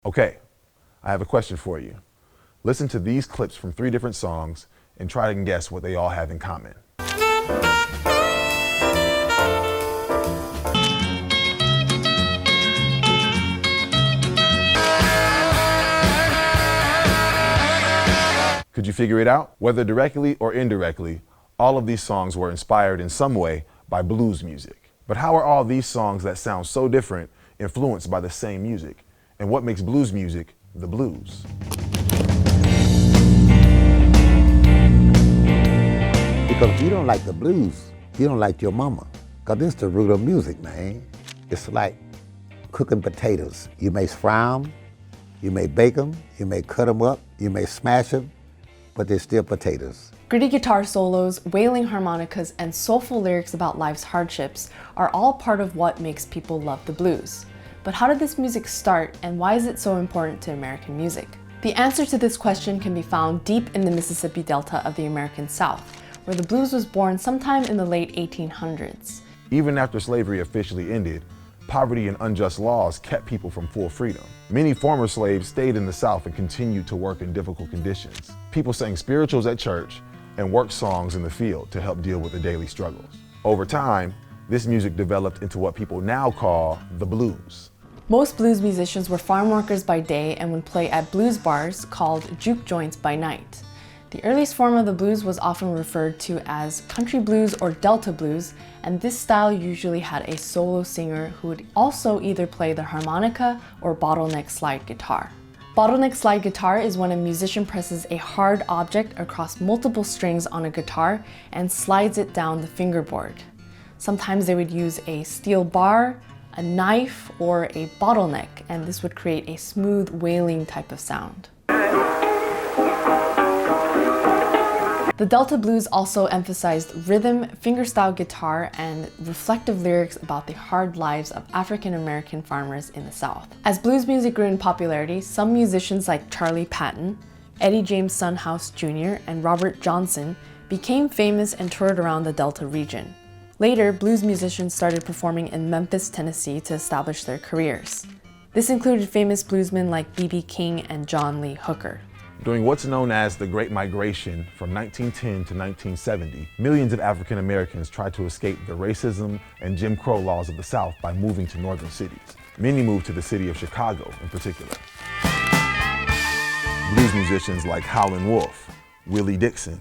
Okay, I have a question for you. Listen to these clips from 3 different songs and try to guess what they all have in common. Could you figure it out? Whether directly or indirectly, all of these songs were inspired in some way by blues music. But how are all these songs that sound so different influenced by the same music? And what makes blues music the blues? Because if you don't like the blues, you don't like your mama. Because this is the root of music, man. It's like cooking potatoes. You may fry them, you may bake them, you may cut them up, you may smash them, but they're still potatoes. Gritty guitar solos, wailing harmonicas, and soulful lyrics about life's hardships are all part of what makes people love the blues. But how did this music start, and why is it so important to American music? The answer to this question can be found deep in the Mississippi Delta of the American South, where the blues was born sometime in the late 1800s. Even after slavery officially ended, poverty and unjust laws kept people from full freedom. Many former slaves stayed in the South and continued to work in difficult conditions. People sang spirituals at church and worked songs in the field to help deal with the daily struggles. Over time, this music developed into what people now call the blues. Most blues musicians were farm workers by day and would play at blues bars called juke joints by night. The earliest form of the blues was often referred to as country blues or Delta blues, and this style usually had a solo singer who would also either play the harmonica or bottleneck slide guitar. Bottleneck slide guitar is when a musician presses a hard object across multiple strings on a guitar and slides it down the fingerboard. Sometimes they would use a steel bar, a knife, or a bottleneck, and this would create a smooth wailing type of sound. The Delta blues also emphasized rhythm, fingerstyle guitar, and reflective lyrics about the hard lives of African American farmers in the South. As blues music grew in popularity, some musicians like Charlie Patton, Eddie James Sunhouse Jr., and Robert Johnson became famous and toured around the Delta region. Later, blues musicians started performing in Memphis, Tennessee to establish their careers. This included famous bluesmen like B.B. King and John Lee Hooker. During what's known as the Great Migration from 1910 to 1970, millions of African Americans tried to escape the racism and Jim Crow laws of the South by moving to northern cities. Many moved to the city of Chicago in particular. Blues musicians like Howlin' Wolf, Willie Dixon,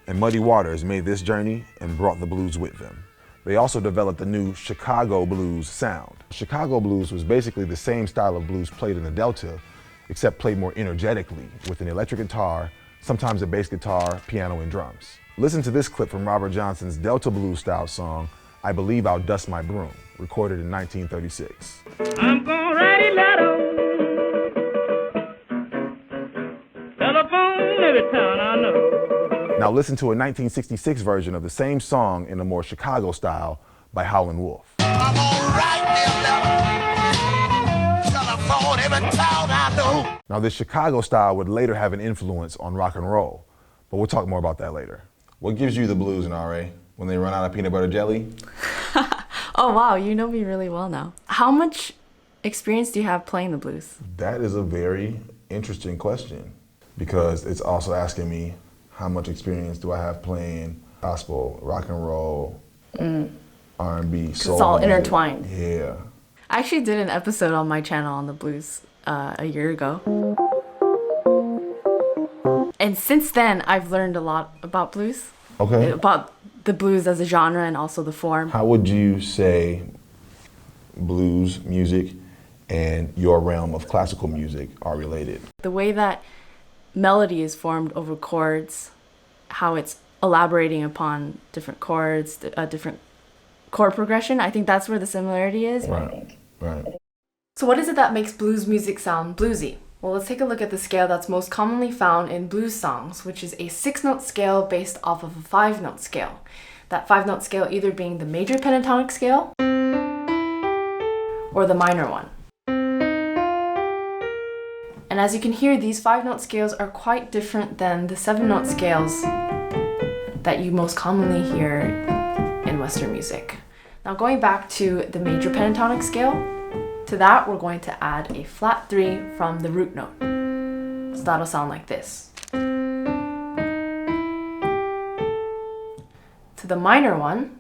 and Muddy Waters made this journey and brought the blues with them. They also developed a new Chicago blues sound. Chicago blues was basically the same style of blues played in the Delta, except played more energetically with an electric guitar, sometimes a bass guitar, piano, and drums. Listen to this clip from Robert Johnson's Delta blues style song, I Believe I'll Dust My Broom, recorded in 1936. I'm gonna write a letter, telephone every town I know. Now listen to a 1966 version of the same song in a more Chicago style by Howlin' Wolf. I'm gonna write a letter, telephone every town I know. Now this Chicago style would later have an influence on rock and roll, but we'll talk more about that later. What gives you the blues, Nahre? When they run out of peanut butter jelly? Oh wow, you know me really well now. How much experience do you have playing the blues? That is a very interesting question because it's also asking me how much experience do I have playing gospel, rock and roll, R&B, soul. It's all music. intertwined. Yeah. I actually did an episode on my channel on the blues a year ago. And since then, I've learned a lot about blues. Okay. About the blues as a genre and also the form. How would you say blues music and your realm of classical music are related? The way that melody is formed over chords, how it's elaborating upon different chords, different chord progression, I think that's where the similarity is. Right, right. So what is it that makes blues music sound bluesy? Well, let's take a look at the scale that's most commonly found in blues songs, which is a 6-note scale based off of a 5-note scale. That 5-note scale either being the major pentatonic scale or the minor one. And as you can hear, these 5-note scales are quite different than the 7-note scales that you most commonly hear in Western music. Now going back to the major pentatonic scale, To that, we're going to add a flat 3 from the root note. So that'll sound like this. To the minor one,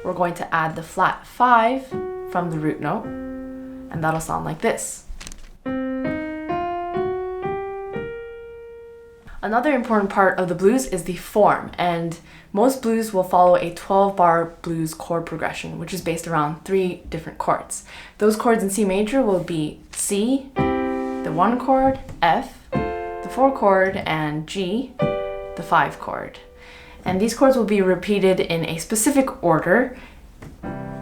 we're going to add the flat 5 from the root note, and that'll sound like this. Another important part of the blues is the form, and most blues will follow a 12-bar blues chord progression, which is based around 3 different chords. Those chords in C major will be C, the 1 chord, F, the 4 chord, and G, the 5 chord. And these chords will be repeated in a specific order,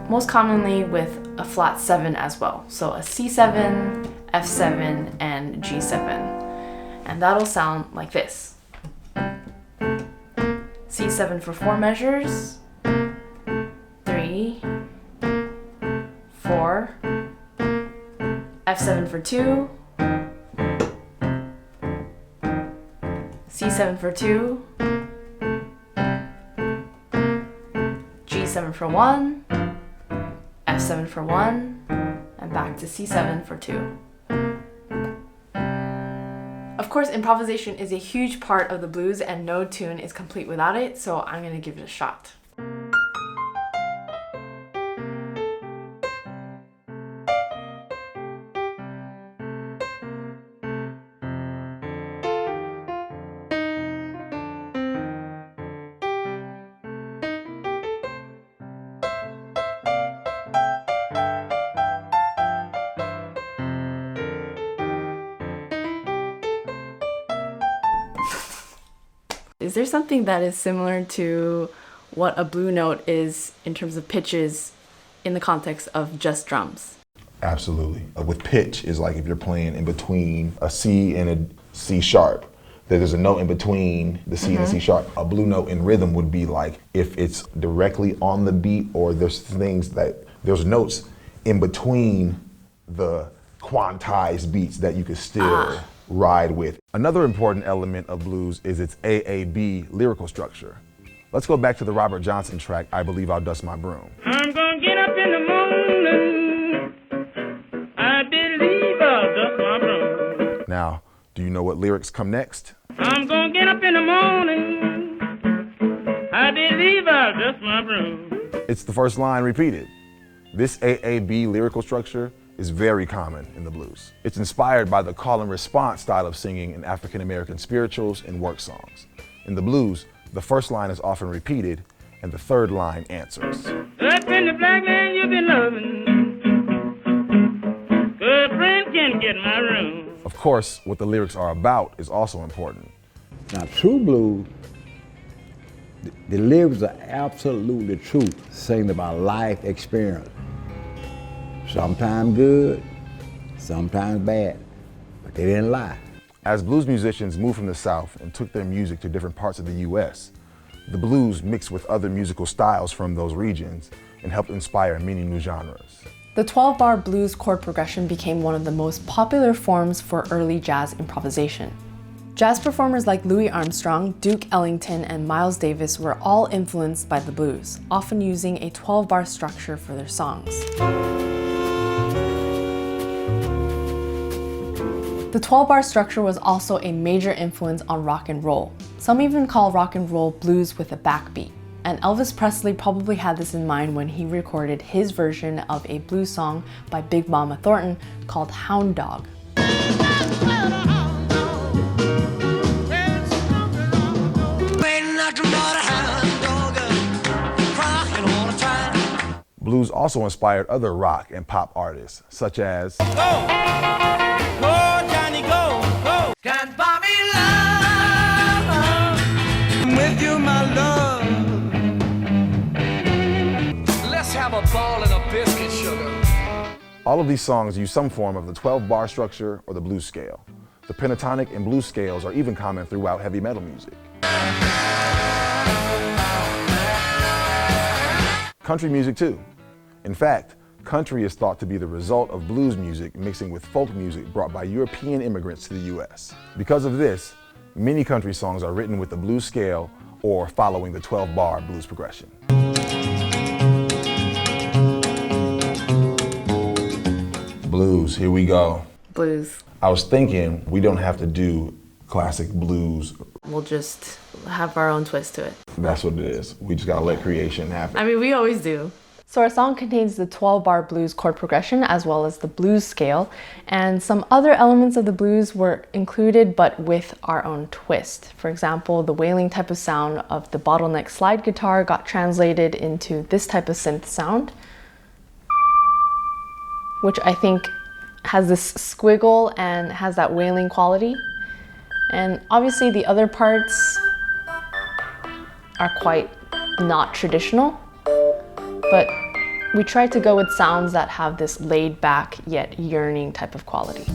most commonly with a flat 7 as well. So a C7, F7, and G7. And that'll sound like this. C7 for 4 measures, 3, 4, F7 for 2, C7 for 2, G7 for 1, F7 for 1, and back to C7 for 2. Of course, improvisation is a huge part of the blues and no tune is complete without it, so I'm going to give it a shot. Is there something that is similar to what a blue note is in terms of pitches in the context of just drums? Absolutely. With pitch is like if you're playing in between a C and a C sharp, there's a note in between the C and the C sharp. A blue note in rhythm would be like if it's directly on the beat, or there's notes in between the quantized beats that you could still ride with. Another important element of blues is its AAB lyrical structure. Let's go back to the Robert Johnson track, I Believe I'll Dust My Broom. I'm gonna get up in the morning. I believe I'll dust my broom. Now, do you know what lyrics come next? I'm gonna get up in the morning. I believe I'll dust my broom. It's the first line repeated. This AAB lyrical structure is very common in the blues. It's inspired by the call and response style of singing in African American spirituals and work songs. In the blues, the first line is often repeated and the third line answers. Up in the black man you've been loving. Good friend can get my room. Of course, what the lyrics are about is also important. Now, true blues, the lyrics are absolutely true, saying about life experience. Sometimes good, sometimes bad, but they didn't lie. As blues musicians moved from the South and took their music to different parts of the U.S., the blues mixed with other musical styles from those regions and helped inspire many new genres. The 12-bar blues chord progression became one of the most popular forms for early jazz improvisation. Jazz performers like Louis Armstrong, Duke Ellington, and Miles Davis were all influenced by the blues, often using a 12-bar structure for their songs. The 12-bar structure was also a major influence on rock and roll. Some even call rock and roll blues with a backbeat. And Elvis Presley probably had this in mind when he recorded his version of a blues song by Big Mama Thornton called Hound Dog. Blues also inspired other rock and pop artists, such as Can't buy me love. With you, my love. Let's have a ball and a biscuit, sugar. all of these songs use some form of the 12-bar structure or the blues scale. The pentatonic and blues scales are even common throughout heavy metal music. Country music too. In fact, country is thought to be the result of blues music mixing with folk music brought by European immigrants to the US. Because of this, many country songs are written with the blues scale or following the 12-bar blues progression. Blues, here we go. Blues. I was thinking we don't have to do classic blues. We'll just have our own twist to it. That's what it is. We just gotta let creation happen. I mean, we always do. So our song contains the 12-bar blues chord progression as well as the blues scale, and some other elements of the blues were included but with our own twist. For example, the wailing type of sound of the bottleneck slide guitar got translated into this type of synth sound, which I think has this squiggle and has that wailing quality. And obviously the other parts are quite not traditional, but we tried to go with sounds that have this laid back yet yearning type of quality.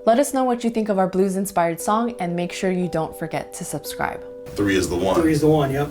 Let us know what you think of our blues-inspired song, and make sure you don't forget to subscribe. 3 is the one. 3 is the one, yep.